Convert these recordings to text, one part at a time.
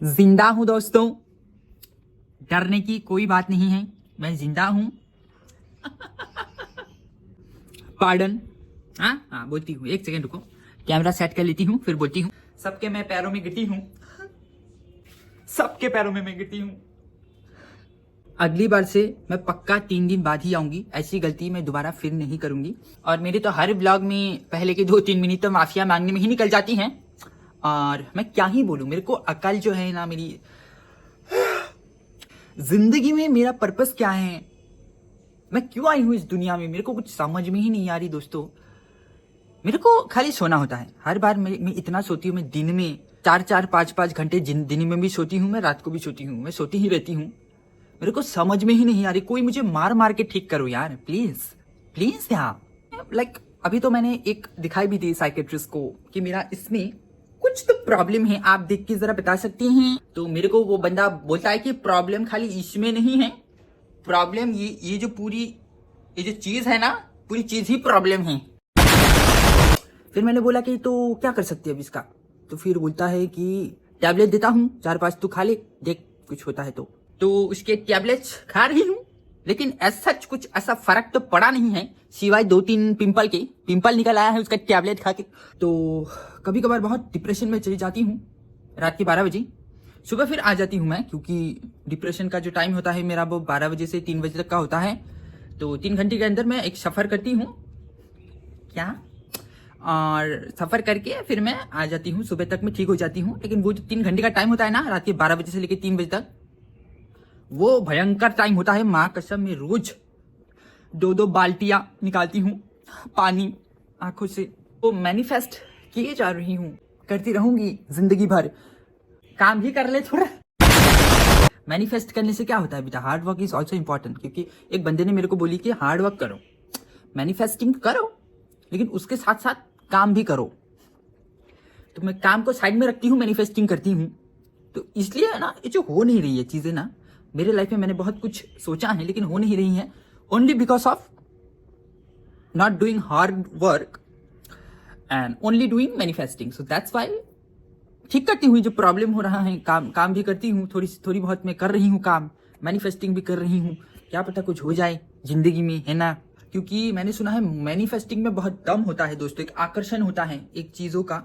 जिंदा हूं दोस्तों, डरने की कोई बात नहीं है। मैं जिंदा हूं। पार्डन। हाँ हाँ बोलती हूँ, एक सेकंड रुको, कैमरा सेट कर लेती हूँ फिर बोलती हूँ। सबके मैं पैरों में गिरती हूँ, सबके पैरों में मैं गिरती हूँ। अगली बार से मैं पक्का 3 दिन बाद ही आऊंगी। ऐसी गलती मैं दोबारा फिर नहीं करूंगी। और मेरे तो हर ब्लॉग में पहले के 2-3 मिनट तो माफिया मांगने में ही निकल जाती हैं। और मैं क्या ही बोलूं, मेरे को अकल जो है ना, मेरी जिंदगी में मेरा पर्पस क्या है, मैं क्यों आई हूं इस दुनिया में, मेरे को कुछ समझ में ही नहीं आ रही दोस्तों। मेरे को खाली सोना होता है। हर बार मैं इतना सोती हूँ। मैं दिन में 4-4, 5-5 घंटे दिन में भी सोती हूँ, मैं रात को भी सोती हूँ, मैं सोती ही रहती हूँ। मेरे को समझ में ही नहीं आ रही। कोई मुझे मार मार के ठीक करो यार, प्लीज प्लीज यार। लाइक अभी तो मैंने एक दिखाई भी दी साइकेट्रिस्ट को कि मेरा इसमें कुछ तो प्रॉब्लम है, आप देख के जरा बता सकती हैं। तो मेरे को वो बंदा बोलता है कि प्रॉब्लम खाली इसमें नहीं है, प्रॉब्लम ये जो पूरी ये जो चीज है ना, पूरी चीज ही प्रॉब्लम है। फिर मैंने बोला कि तो क्या कर सकती है अब इसका। तो फिर बोलता है कि टैबलेट देता हूँ 4-5, तू खा ले, देख कुछ होता है तो उसके टैबलेट्स खा रही हूँ। लेकिन ऐसा कुछ ऐसा फर्क तो पड़ा नहीं है, सिवाय 2-3 पिंपल के। पिंपल निकल आया है उसका टैबलेट खा के। तो कभी कभार बहुत डिप्रेशन में चली जाती हूँ रात के 12 बजे। सुबह फिर आ जाती हूँ मैं, क्योंकि डिप्रेशन का जो टाइम होता है मेरा वो 12 बजे से 3 बजे तक का होता है। तो 3 घंटे के अंदर मैं एक सफर करती हूँ क्या, और सफर करके फिर मैं आ जाती हूँ। सुबह तक मैं ठीक हो जाती हूँ। लेकिन वो जो 3 घंटे का टाइम होता है ना, रात के 12 बजे से लेकर 3 बजे तक, वो भयंकर टाइम होता है। माँ कसम, मैं रोज 2-2 बाल्टियां निकालती हूँ पानी आंखों से। तो मैनिफेस्ट किए जा रही हूँ, करती रहूंगी जिंदगी भर। काम भी कर ले थोड़ा। मैनिफेस्ट करने से क्या होता है बेटा, hard work is also important. क्योंकि एक बंदे ने मेरे को बोली कि हार्ड वर्क करो, मैनिफेस्टिंग करो, लेकिन उसके साथ साथ काम भी करो। तो मैं काम को साइड में रखती हूँ, मैनिफेस्टिंग करती हूँ। तो इसलिए ना ये जो हो नहीं रही है चीजें ना मेरे लाइफ में, मैंने बहुत कुछ सोचा है लेकिन हो नहीं रही है, only because of not doing hard work and only doing manifesting. So that's why ठीक करती हूँ जो प्रॉब्लम हो रहा है। काम भी करती हूँ, थोड़ी बहुत मैं कर रही हूँ काम, मैनिफेस्टिंग भी कर रही हूँ। क्या पता कुछ हो जाए जिंदगी में, है ना। क्योंकि मैंने सुना है मैनिफेस्टिंग में बहुत दम होता है दोस्तों, एक आकर्षण होता है एक चीजों का,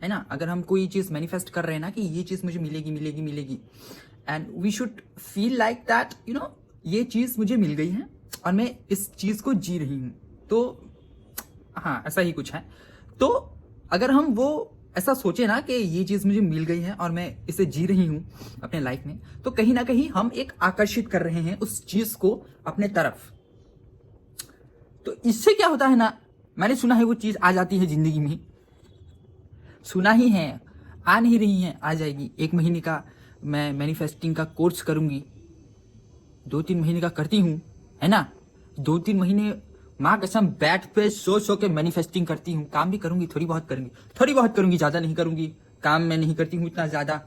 है ना। अगर हम कोई चीज मैनिफेस्ट कर रहे हैं ना कि ये चीज मुझे मिलेगी मिलेगी मिलेगी, and we should feel like that, you know, ये चीज मुझे मिल गई है और मैं इस चीज को जी रही हूँ। तो हाँ, ऐसा ही कुछ है। तो अगर हम वो ऐसा सोचे ना कि ये चीज मुझे मिल गई है और मैं इसे जी रही हूँ अपने लाइफ में, तो कहीं ना कहीं हम एक आकर्षित कर रहे हैं उस चीज को अपने तरफ। तो इससे क्या होता है ना, मैंने सुना है वो चीज आ जाती है जिंदगी में। सुना ही है, आ नहीं रही है, आ जाएगी। 1 महीने का मैं मैनिफेस्टिंग का कोर्स करूंगी, 2-3 महीने का करती हूँ, है ना। 2-3 महीने माँ कसम बैठ पे सो के मैनिफेस्टिंग करती हूँ। काम भी करूंगी, थोड़ी बहुत करूंगी, ज्यादा नहीं करूंगी। काम मैं नहीं करती हूँ इतना ज्यादा,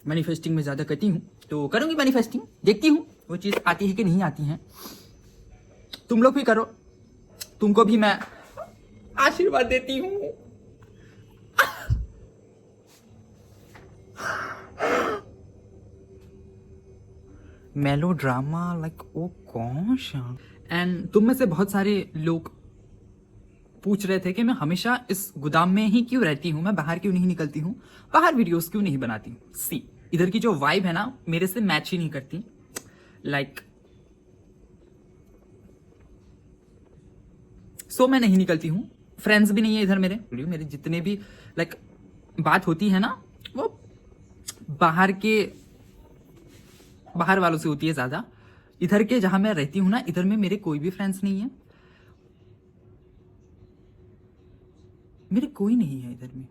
मैनिफेस्टिंग में ज्यादा करती हूँ। तो करूंगी मैनिफेस्टिंग, देखती हूँ वो चीज आती है कि नहीं आती है। तुम लोग भी करो, तुमको भी मैं आशीर्वाद देती हूँ। मेलो drama like oh gosh. And तुम में से बहुत सारे लोग पूछ रहे थे कि मैं हमेशा इस गोदाम में ही क्यों रहती हूँ, मैं बाहर क्यों नहीं निकलती हूँ, बाहर वीडियोस क्यों नहीं बनाती हूँ। सी, इधर की जो वाइब है ना मेरे से मैच ही नहीं करती। लाइक सो मैं नहीं निकलती हूँ, फ्रेंड्स भी नहीं है इधर मेरे जितने भी लाइक बात होती है ना, वो बाहर वालों से होती है ज्यादा। इधर के जहां मैं रहती हूँ ना, इधर में मेरे कोई भी फ्रेंड्स नहीं है, मेरे कोई नहीं है इधर में।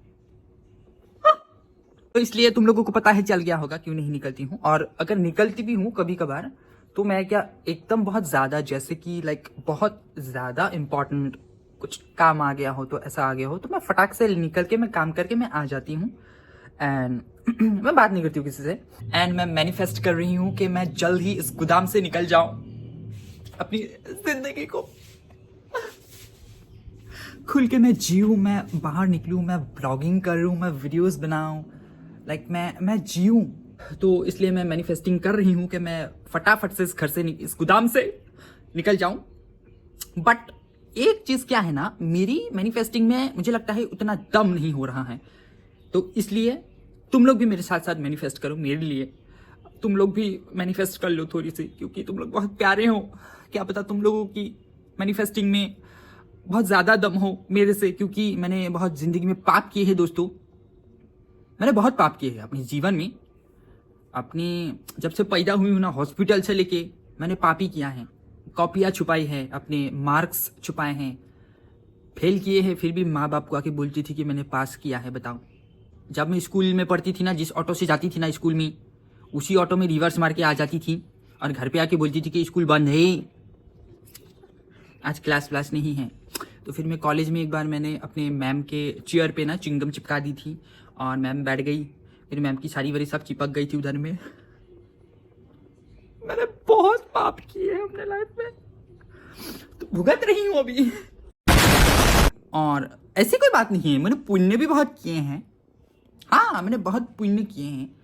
तो इसलिए तुम लोगों को पता है चल गया होगा क्यों नहीं निकलती हूँ। और अगर निकलती भी हूँ कभी कभार, तो मैं क्या एकदम बहुत ज्यादा, जैसे कि लाइक बहुत ज्यादा इंपॉर्टेंट कुछ काम आ गया हो, तो ऐसा आ गया हो तो मैं फटाक से निकल के मैं काम करके मैं आ जाती हूँ। एंड मैं बात नहीं करती हूँ किसी से। एंड मैं मैनिफेस्ट कर रही हूँ कि मैं जल्द ही इस गोदाम से निकल जाऊं, अपनी जिंदगी को खुल के मैं जीऊं, मैं बाहर निकलूं, मैं ब्लॉगिंग करूं, मैं वीडियोस बनाऊं, लाइक मैं जीऊं। तो इसलिए मैं मैनिफेस्टिंग कर रही हूं कि मैं फटाफट से इस घर से इस गोदाम से निकल जाऊं। बट एक चीज क्या है ना, मेरी मैनिफेस्टिंग में मुझे लगता है उतना दम नहीं हो रहा है। तो इसलिए तुम लोग भी मेरे साथ साथ मैनिफेस्ट करो मेरे लिए। तुम लोग भी मैनिफेस्ट कर लो थोड़ी सी, क्योंकि तुम लोग बहुत प्यारे हो। क्या पता तुम लोगों की मैनिफेस्टिंग में बहुत ज्यादा दम हो मेरे से, क्योंकि मैंने बहुत जिंदगी में पाप किए हैं दोस्तों। मैंने बहुत पाप किए हैं अपने जीवन में। अपनी जब से पैदा हुई हूं ना, हॉस्पिटल से लेके मैंने पाप ही किया है। कॉपियां छुपाई है, अपने मार्क्स छुपाए हैं, फेल किए हैं, फिर भी माँ बाप को आके बोलती थी कि मैंने पास किया है। बताओ, जब मैं स्कूल में पढ़ती थी ना, जिस ऑटो से जाती थी ना स्कूल में, उसी ऑटो में रिवर्स मार के आ जाती थी और घर पे आके बोलती थी कि स्कूल बंद है, आज क्लास नहीं है। तो फिर मैं कॉलेज में एक बार मैंने अपने मैम के चेयर पे ना चिंगम चिपका दी थी और मैम बैठ गई। फिर मैम की सारी वरी सब चिपक गई थी उधर में। मैंने बहुत पाप किए हैं अपने लाइफ में, तो भुगत रही हूं अभी। और ऐसी कोई बात नहीं है, मैंने पुण्य भी बहुत किए हैं। हाँ, मैंने बहुत पुण्य किए हैं।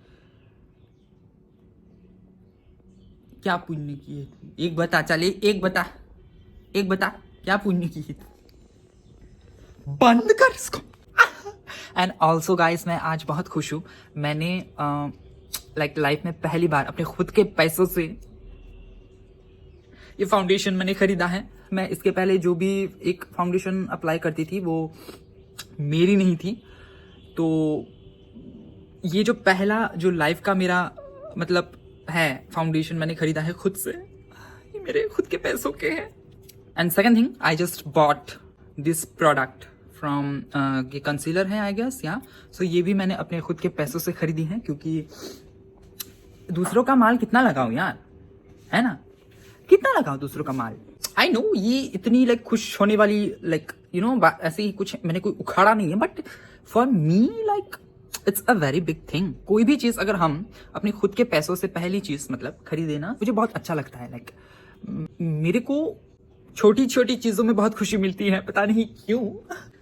क्या पुण्य किए? एक बता, चले एक बता क्या पुण्य किए? बंद कर इसको। एंड ऑल्सो गाइस, मैं आज बहुत खुश हूं। मैंने लाइफ में पहली बार अपने खुद के पैसों से ये फाउंडेशन मैंने खरीदा है। मैं इसके पहले जो भी एक फाउंडेशन अप्लाई करती थी वो मेरी नहीं थी। तो ये जो पहला जो लाइफ का मेरा मतलब है फाउंडेशन मैंने खरीदा है खुद से। ये मेरे खुद के पैसों के हैं। And second thing, I just bought this product from ये कंसीलर है आई गेस, या सो ये भी मैंने अपने खुद के पैसों से खरीदी है। क्योंकि दूसरों का माल कितना लगाऊं यार, है ना? कितना लगाऊं दूसरों का माल? आई नो ये इतनी लाइक खुश होने वाली लाइक यू नो ऐसे ही कुछ मैंने कोई उखाड़ा नहीं है, but for me like it's a very big thing. कोई भी चीज अगर हम अपने खुद के पैसों से पहली चीज मतलब खरीदे ना, मुझे बहुत अच्छा लगता है। लाइक मेरे को छोटी छोटी चीजों में बहुत खुशी मिलती है, पता नहीं क्यों।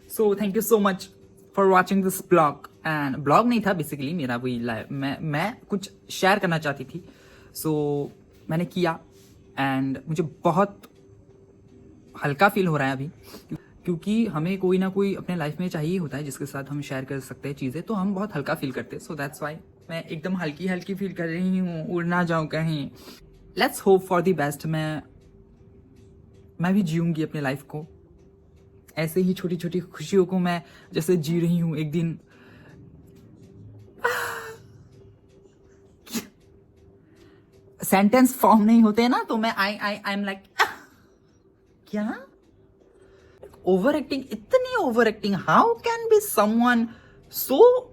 So thank you so much for watching this blog. And blog नहीं था बेसिकली मेरा, वही लाइव मैं कुछ शेयर करना चाहती थी। सो मैंने किया एंड मुझे बहुत हल्का फील हो रहा है अभी, क्योंकि हमें कोई ना कोई अपने लाइफ में चाहिए होता है जिसके साथ हम शेयर कर सकते हैं चीजें। तो हम बहुत हल्का फील करते हैं। सो दैट्स वाई मैं एकदम हल्की हल्की फील कर रही हूँ, उड़ ना जाऊं कहीं। Let's hope for the best. मैं भी जीऊंगी अपने लाइफ को ऐसे ही, छोटी छोटी खुशियों को मैं जैसे जी रही हूं। एक दिन सेंटेंस फॉर्म नहीं होते ना, तो मैं आई एम लाइक क्या ओवर एक्टिंग, इतनी over acting. How can be someone so.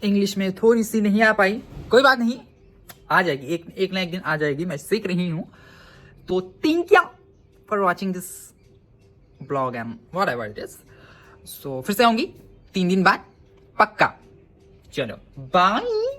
English में थोड़ी सी नहीं आ पाई, कोई बात नहीं, आ जाएगी, एक ना एक दिन आ जाएगी। मैं सीख रही हूं। तो thank you for watching this blog and whatever it is. So फिर से आऊंगी 3 दिन बाद पक्का। चलो बाय।